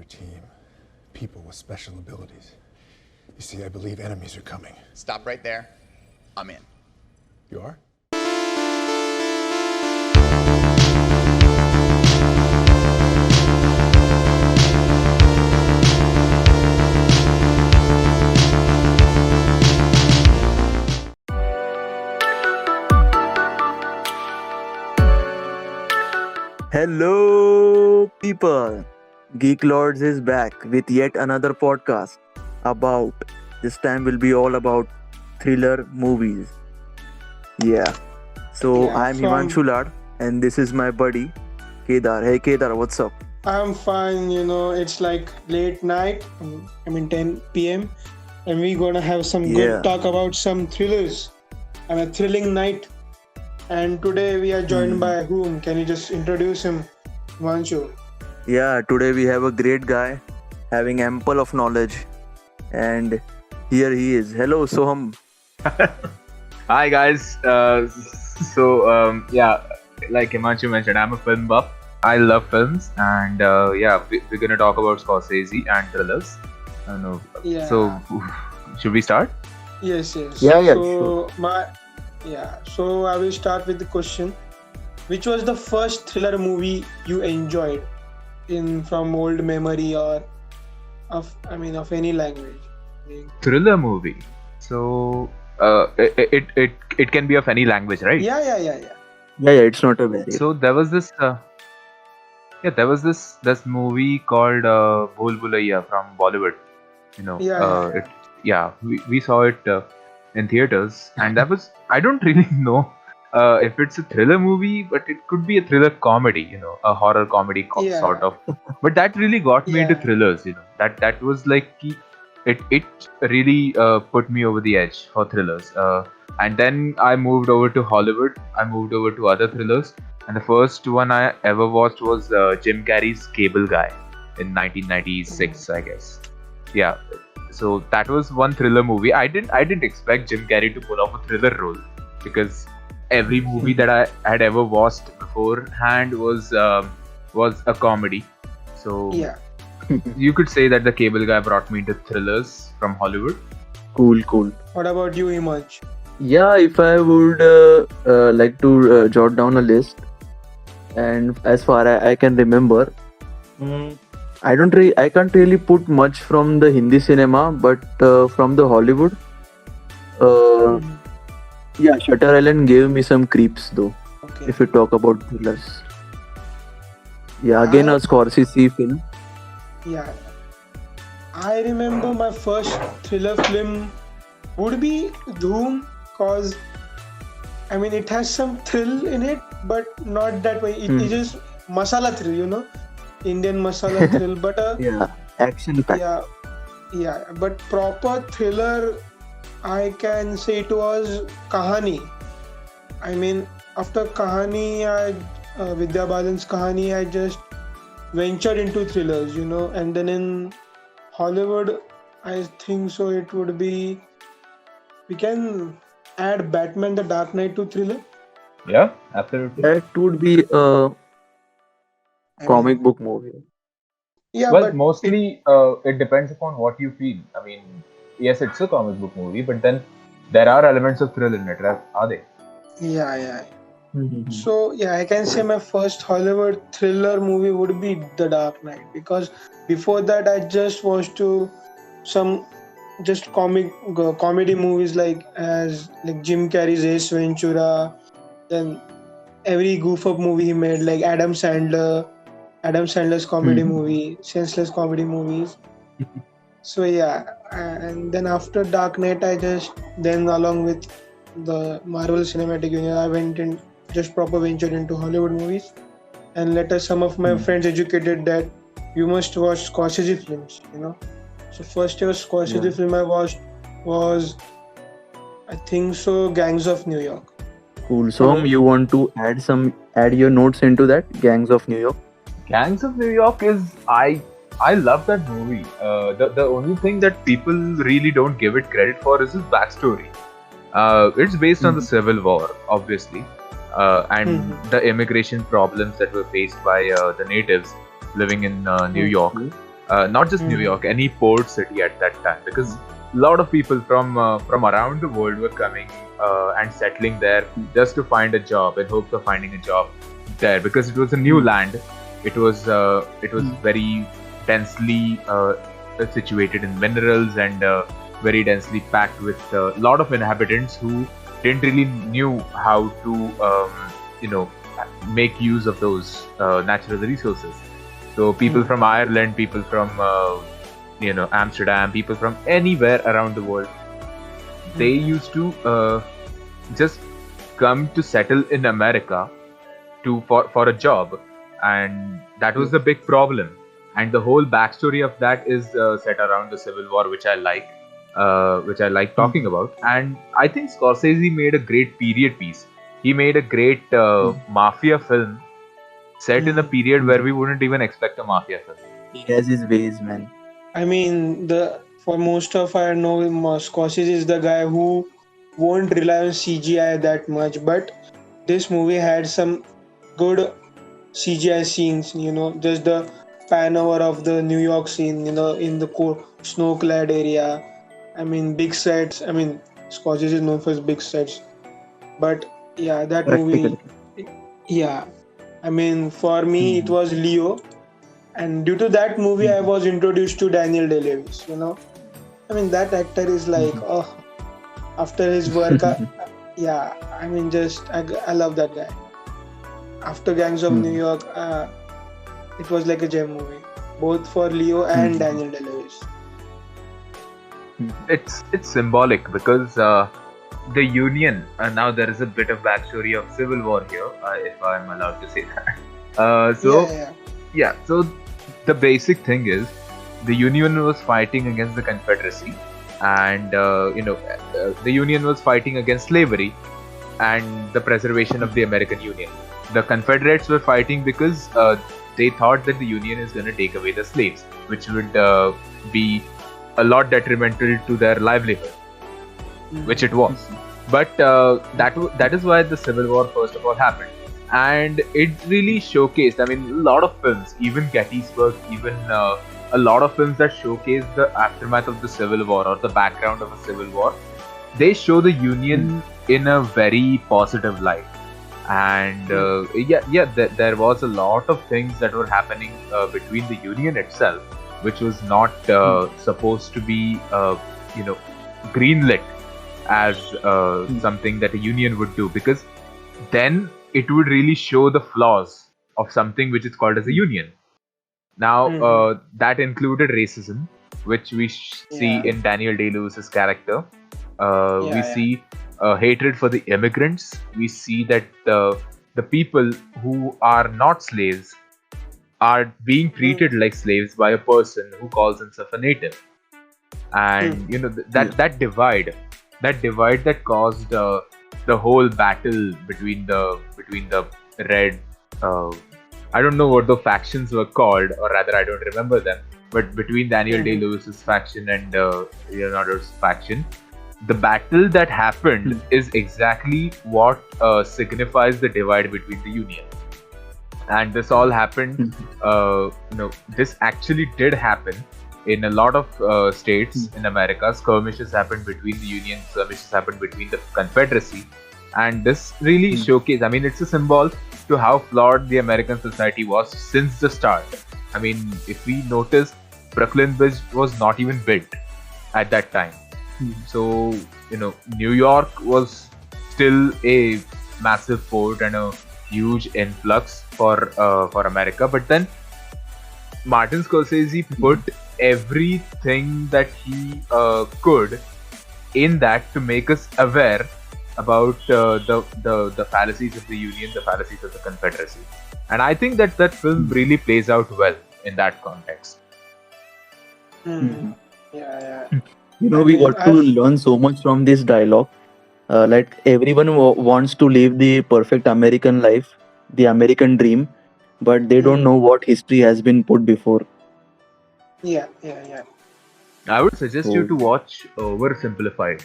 team. People with special abilities. You see, I believe enemies are coming. Stop right there. I'm in. You are? Hello, people. Geeklords is back with yet another podcast about, this time will be all about thriller movies. Yeah. So Yeah, I'm Himanshu Lad and this is my buddy Kedar. Hey Kedar, what's up? I'm fine, it's like late night, 10 p.m. and we're gonna have some Yeah. good talk about some thrillers and a thrilling night. And today we are joined by whom? Can you just introduce him, Himanshu? Yeah, today we have a great guy having ample of knowledge and here he is. Hello Soham. Hi guys. Like Himanshu mentioned, I'm a film buff. I love films, and we're gonna talk about Scorsese and thrillers. I don't know. Yeah. So, should we start? Yes. Yeah, So I will start with the question. Which was the first thriller movie you enjoyed from old memory or of any language? Thriller movie. So, it can be of any language, right? Yeah. Yeah, it's not a very. So there was this. This movie called Bhul Bhulaiya from Bollywood. We saw it in theaters, and that was, I don't really know if it's a thriller movie, but it could be a thriller comedy, a horror comedy Yeah. sort of. But that really got me into Yeah. thrillers. That was like it really put me over the edge for thrillers. And then I moved over to Hollywood. I moved over to other thrillers. And the first one I ever watched was Jim Carrey's Cable Guy in 1996, I guess. Yeah. So that was one thriller movie. I didn't expect Jim Carrey to pull off a thriller role, because every movie that I had ever watched beforehand was a comedy. So Yeah. you could say that the Cable Guy brought me into thrillers from Hollywood. Cool. What about you, Himansh? Yeah, if I would like to jot down a list, and as far as I can remember, I can't really put much from the Hindi cinema, but from the Hollywood, Shutter Island gave me some creeps though. Okay. If you talk about thrillers, again a Scorsese film. Yeah. I remember my first thriller film would be Dhoom, cause it has some thrill in it, but not that way. It is just masala thrill, Indian masala thrill, but Action packed. yeah. But proper thriller, I can say it was Kahani. After Kahani, Vidya Balan's Kahani, I just ventured into thrillers, and then in Hollywood, I think so it would be, we can add Batman the Dark Knight to thriller. Yeah, absolutely. That would be a comic book movie. Yeah, Well, but mostly it depends upon what you feel. Yes, it's a comic book movie, but then there are elements of thrill in it, right? Are they? yeah. So I can say my first Hollywood thriller movie would be The Dark Knight, because before that I just watched some just comedy movies like Jim Carrey's Ace Ventura, then every goof up movie he made, like Adam Sandler's comedy movie, senseless comedy movies. So and then after Dark Knight, then along with the Marvel Cinematic Universe, I went and just proper ventured into Hollywood movies. And later some of my friends educated that you must watch Scorsese films, So first ever Scorsese film I watched was, I think so, Gangs of New York. Cool. So you want to add your notes into that, Gangs of New York? Gangs of New York is, I love that movie. The only thing that people really don't give it credit for is its backstory. It's based on the Civil War, obviously, and the immigration problems that were faced by the natives living in New York. not just New York, any port city at that time, because a lot of people from around the world were coming and settling there just to find a job in hopes of finding a job there, because it was a new land. It was very densely situated in minerals and very densely packed with a lot of inhabitants who didn't really knew how to make use of those natural resources. So people from Ireland, people from Amsterdam, people from anywhere around the world, they used to just come to settle in America for a job, and that was the big problem. And the whole backstory of that is set around the Civil War, which I like talking about. And I think Scorsese made a great period piece. He made a great mafia film set in a period where we wouldn't even expect a mafia film. He has his ways, man. I mean, for most of I know, Scorsese is the guy who won't rely on CGI that much, but this movie had some good CGI scenes. Just the pan over of the New York scene, in the snow-clad area. I mean, big sets. I mean, Scorsese is known for his big sets, but yeah, that movie. Yeah, I mean, for me, it was Leo. And due to that movie, I was introduced to Daniel Day-Lewis, I mean, that actor is like, after his work, I mean, I love that guy. After Gangs of New York, it was like a gem movie, both for Leo and Daniel Day-Lewis. It's symbolic because the Union, now there is a bit of backstory of Civil War here, if I'm allowed to say that. So the basic thing is the Union was fighting against the Confederacy, and the Union was fighting against slavery and the preservation of the American Union. The Confederates were fighting because they thought that the Union is going to take away the slaves, which would be a lot detrimental to their livelihood, which it was. But that is why the Civil War first of all happened. And it really showcased, I mean, a lot of films, even Gettysburg, even a lot of films that showcase the aftermath of the Civil War or the background of a Civil War, they show the Union in a very positive light. And there was a lot of things that were happening between the Union itself, which was not supposed to be, greenlit as something that a Union would do, because then it would really show the flaws of something which is called as a union. Now, that included racism, which we see in Daniel Day-Lewis's character. We see hatred for the immigrants. We see that the people who are not slaves are being treated like slaves by a person who calls himself a native. And that divide that caused the whole battle between the red, I don't know what the factions were called, or rather I don't remember them, but between Daniel Day-Lewis's faction and Leonardo's faction, the battle that happened is exactly what signifies the divide between the Union. And this all happened, this actually did happen in a lot of states in America. Skirmishes happened between the Union, skirmishes happened between the Confederacy. And this really showcased, I mean, it's a symbol to how flawed the American society was since the start. I mean, if we notice, Brooklyn Bridge was not even built at that time. So, New York was still a massive port and a huge influx for America. But then Martin Scorsese put everything that he could in that to make us aware about the fallacies of the Union, the fallacies of the Confederacy. And I think that film really plays out well in that context. We got to learn so much from this dialogue. Like everyone wants to live the perfect American life, the American dream, but they don't know what history has been put before. I would suggest you to watch Oversimplified.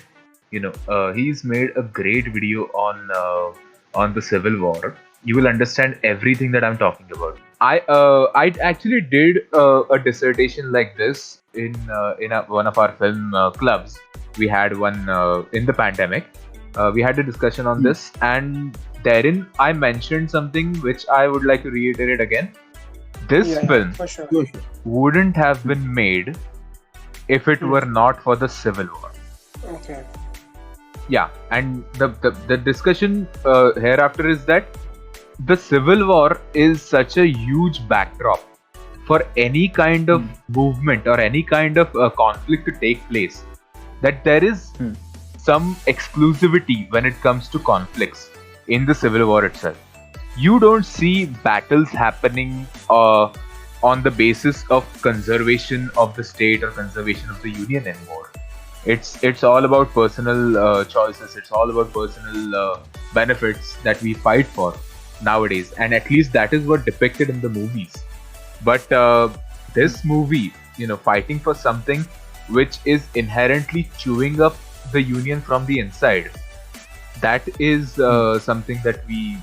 He's made a great video on the Civil War, you will understand everything that I'm talking about. I actually did a dissertation like this in one of our film clubs. We had one in the pandemic. We had a discussion on this, and therein I mentioned something which I would like to reiterate again. This film for sure. wouldn't have been made if it were not for the Civil War. Okay. Yeah, and the discussion hereafter is that the Civil War is such a huge backdrop for any kind of movement or any kind of conflict to take place, that there is some exclusivity when it comes to conflicts in the Civil War itself. You don't see battles happening on the basis of conservation of the state or conservation of the union anymore. It's all about personal choices. It's all about personal benefits that we fight for nowadays, and at least that is what depicted in the movies. But this movie, fighting for something which is inherently chewing up the union from the inside, that is something that we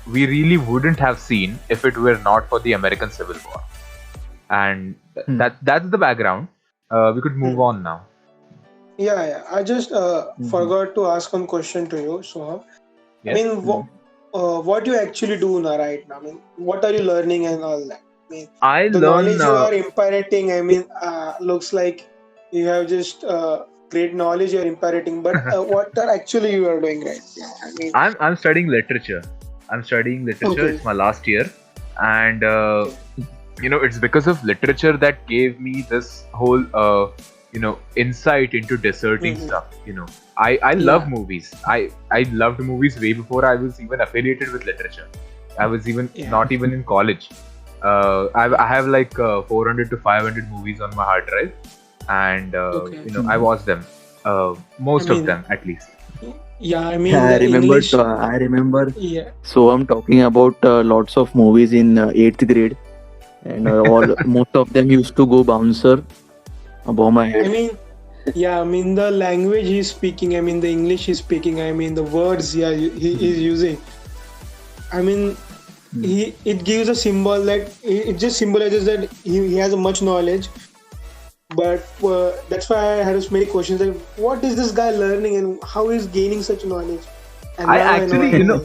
really wouldn't have seen if it were not for the American Civil War. And that's the background. We could move on now. Yeah. I just forgot to ask one question to you, Soham. Yes. I mean, what you actually do now, right now? I mean, what are you learning and all that? I mean, I the learn. knowledge you are imparting, I mean, looks like you have just great knowledge you're imparting, but what are actually you are doing right now? I mean, I'm studying literature. Okay. It's my last year, and it's because of literature that gave me this whole insight into discerning stuff. I love movies. I loved movies way before I was even affiliated with literature. I was even not even in college. I have like 400 to 500 movies on my hard drive, and I watch them, most of them at least. Yeah, I mean, I the remember. English. I remember. Yeah. So I'm talking about lots of movies in 8th grade, and most of them used to go bouncer above my I head. mean, the language he's speaking, I mean, the English he's speaking, I mean, the words he is using. I mean, it gives a symbol that it just symbolizes that he has much knowledge. But that's why I had so many questions like, what is this guy learning and how is gaining such knowledge? And I now actually, know.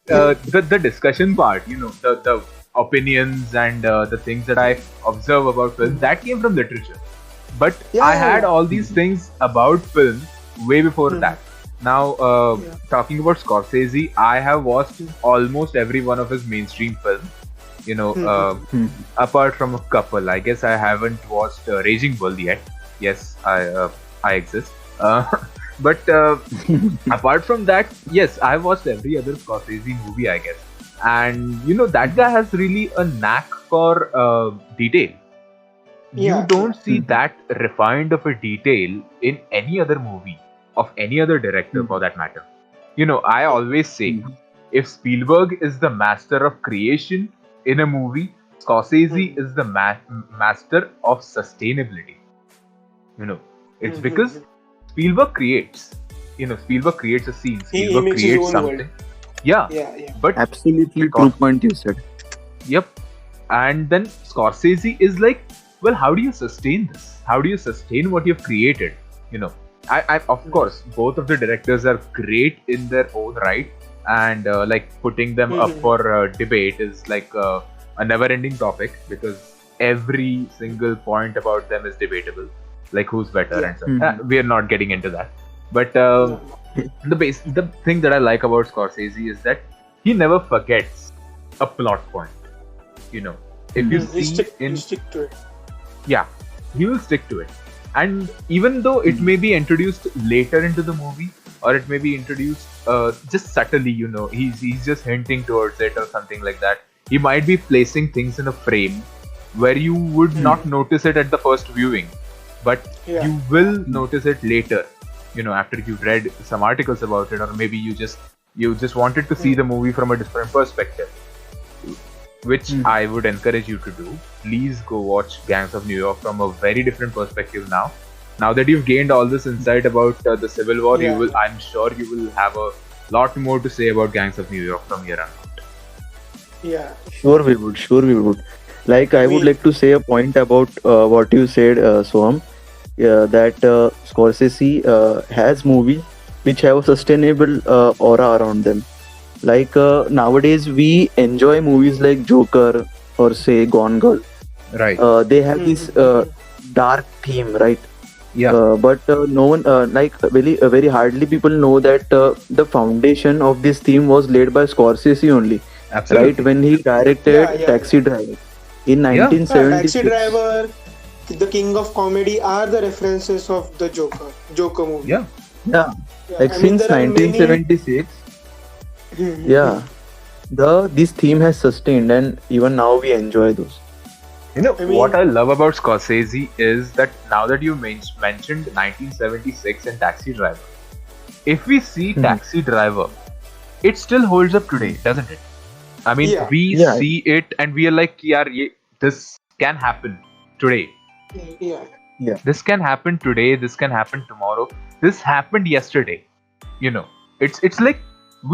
the discussion part, the opinions and the things that I observe about film, that came from literature. But I had all these things about film way before that. Now, talking about Scorsese, I have watched almost every one of his mainstream films. Apart from a couple, I guess I haven't watched Raging Bull yet. Yes, I exist. But apart from that, yes, I've watched every other Scorsese movie, I guess. And that guy has really a knack for detail. You don't see that refined of a detail in any other movie of any other director, for that matter. I always say, if Spielberg is the master of creation in a movie, Scorsese is the master of sustainability. It's because Spielberg creates. Spielberg creates a scene. Spielberg makes his creates own something. world. Yeah. But Absolutely true point you said. Yep. And then Scorsese is like, well, how do you sustain this? How do you sustain what you've created? I of course, both of the directors are great in their own right, and like putting them up for debate is like a never-ending topic, because every single point about them is debatable, like who's better and stuff. We are not getting into that, but the thing that I like about Scorsese is that he never forgets a plot point. If you see stick to it. Yeah, he will stick to it. And even though it may be introduced later into the movie, or it may be introduced just subtly, he's just hinting towards it or something like that. He might be placing things in a frame where you would not notice it at the first viewing, but you will notice it later, after you've read some articles about it, or maybe you just wanted to see the movie from a different perspective, which I would encourage you to do. Please go watch Gangs of New York from a very different perspective now. Now that you've gained all this insight about the Civil War, I'm sure you will have a lot more to say about Gangs of New York from here on. Yeah. Sure, we would. Sure, we would. Like, I would We- like to say a point about what you said, Soham. Yeah, that Scorsese has movies which have a sustainable aura around them. Like nowadays, we enjoy movies like Joker or say Gone Girl. Right. They have this dark theme, right? Yeah. But no one, like very hardly people know that the foundation of this theme was laid by Scorsese only, Absolutely. right? When he directed Yeah. Taxi Driver in Yeah. 1976. Taxi Driver, The King of Comedy are the references of the Joker movie. Yeah. Yeah, Yeah, like I mean, since there are many- 1976. Yeah, this theme has sustained, and even now we enjoy those. You know, I mean- what I love about Scorsese is that now that you mentioned 1976 and Taxi Driver, if we see Taxi Driver, it still holds up today, doesn't it? I mean, Yeah. we Yeah. see it and we are like, yeah, this can happen today. Yeah. This can happen today. This can happen tomorrow. This happened yesterday. You know, it's like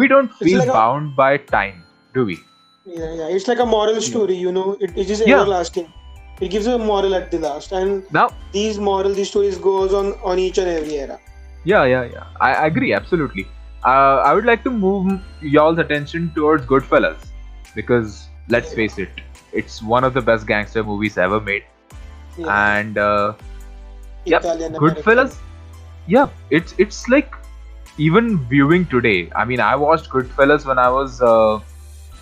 we don't It's feel like a- bound by time, do we? Yeah. It's like a moral story, you know. It is Yeah. everlasting. It gives a moral at the last, and Now, these stories goes on each and every era. yeah. I agree, absolutely. I would like to move y'all's attention towards Goodfellas because let's face it, it's one of the best gangster movies ever made. Yeah. And yep, Italian Goodfellas. Yeah, it's like even viewing today. I mean, I watched Goodfellas when I was,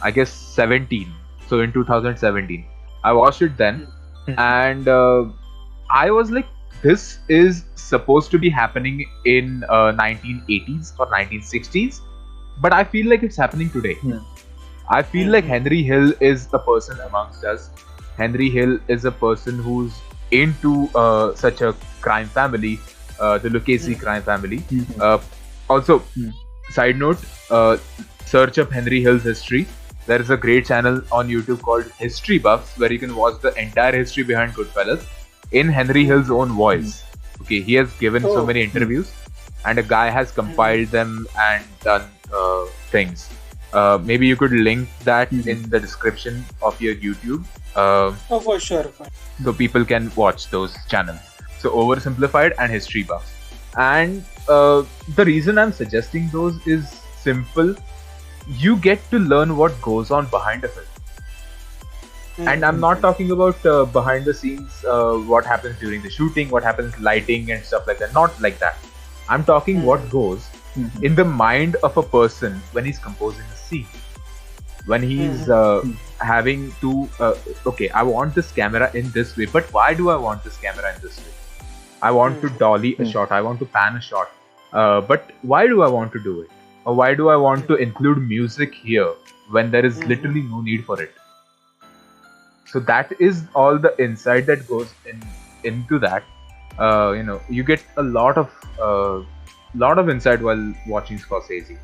I guess, 17. So in 2017, I watched it then, and I was like, this is supposed to be happening in 1980s or 1960s, but I feel like it's happening today. Yeah. I feel like Henry Hill is a person amongst us. Henry Hill is a person who's into such a crime family, the Lucchese crime family. Also, side note, search up Henry Hill's history. There is a great channel on YouTube called History Buffs where you can watch the entire history behind Goodfellas in Henry Hill's own voice. Okay, he has given so many interviews, and a guy has compiled them and done things. Maybe you could link that in the description of your YouTube, Oh, for sure. so people can watch those channels. So Oversimplified and History Buffs. And the reason I'm suggesting those is simple. You get to learn what goes on behind a film. And I'm not talking about behind the scenes, what happens during the shooting, what happens lighting and stuff like that. Not like that. I'm talking what goes in the mind of a person when he's composing a scene. When he's having to, okay, I want this camera in this way, but why do I want this camera in this way? I want to dolly a shot, I want to pan a shot, but why do I want to do it? Or why do I want to include music here when there is literally no need for it? So that is all the insight that goes into that. You know, you get a lot of insight while watching Scorsese.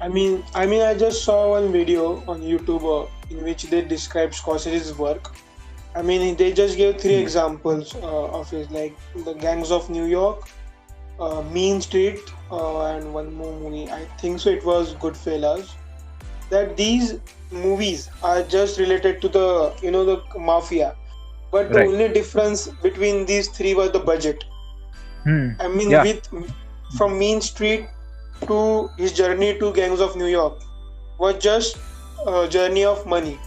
I mean, I just saw one video on YouTube in which they describe Scorsese's work. I mean, they just gave 3 examples of his, like the Gangs of New York, Mean Street, and one more movie. I think so. It was Goodfellas. That these movies are just related to the the mafia, but the Right. only difference between these 3 was the budget. I mean, Yeah. from Mean Street to his journey to Gangs of New York was just a journey of money.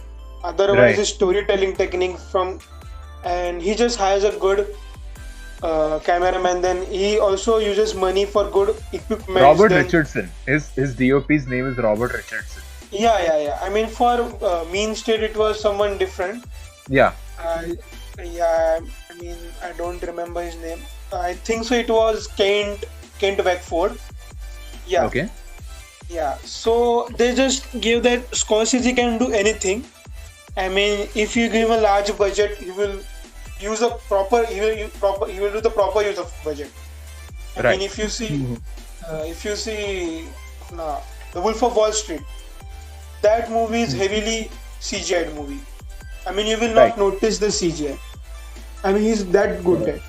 Otherwise, Right. his storytelling technique and he just hires a good cameraman. Then he also uses money for good equipment. Robert then, Richardson. His DOP's name is Robert Richardson. Yeah. I mean, for Mean Street, it was someone different. Yeah. Yeah, I mean, I don't remember his name. I think so. It was Kent Beckford. Yeah. Okay. Yeah. So they just give that Scorsese can do anything. I mean, if you give him a large budget, he will use a proper. He will do the proper use of budget. I Right. mean, if you see, The Wolf of Wall Street, that movie is heavily CGI movie. I mean, you will not Right. notice the CGI. I mean, he's that good at.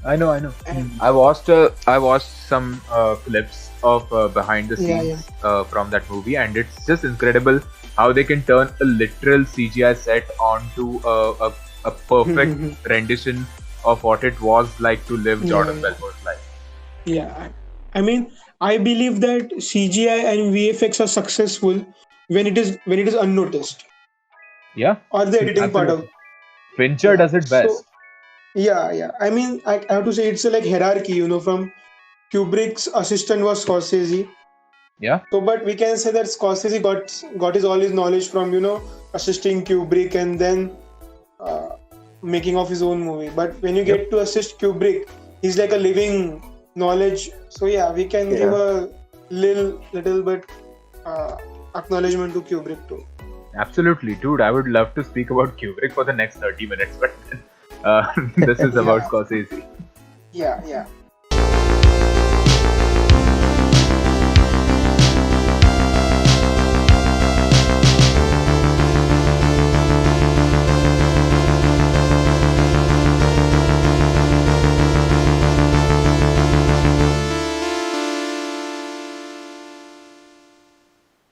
I know. And I watched some clips of behind the scenes from that movie, and it's just incredible how they can turn a literal CGI set onto a perfect rendition of what it was like to live Jordan Belfort's life. yeah, I mean, I believe that CGI and VFX are successful when it is unnoticed, Yeah, or the editing part of. absolutely. Fincher Yeah. does it So best. yeah. I mean, I have to say it's a like hierarchy, from Kubrick's assistant was Scorsese. Yeah, So, but we can say that Scorsese got his all his knowledge from assisting Kubrick and then uh, making of his own movie. But when you yep. get to assist Kubrick, he's like a living knowledge. So yeah, we can give a little bit acknowledgement to Kubrick too. Absolutely, dude. I would love to speak about Kubrick for the next 30 minutes, but this is about Scorsese. Yeah.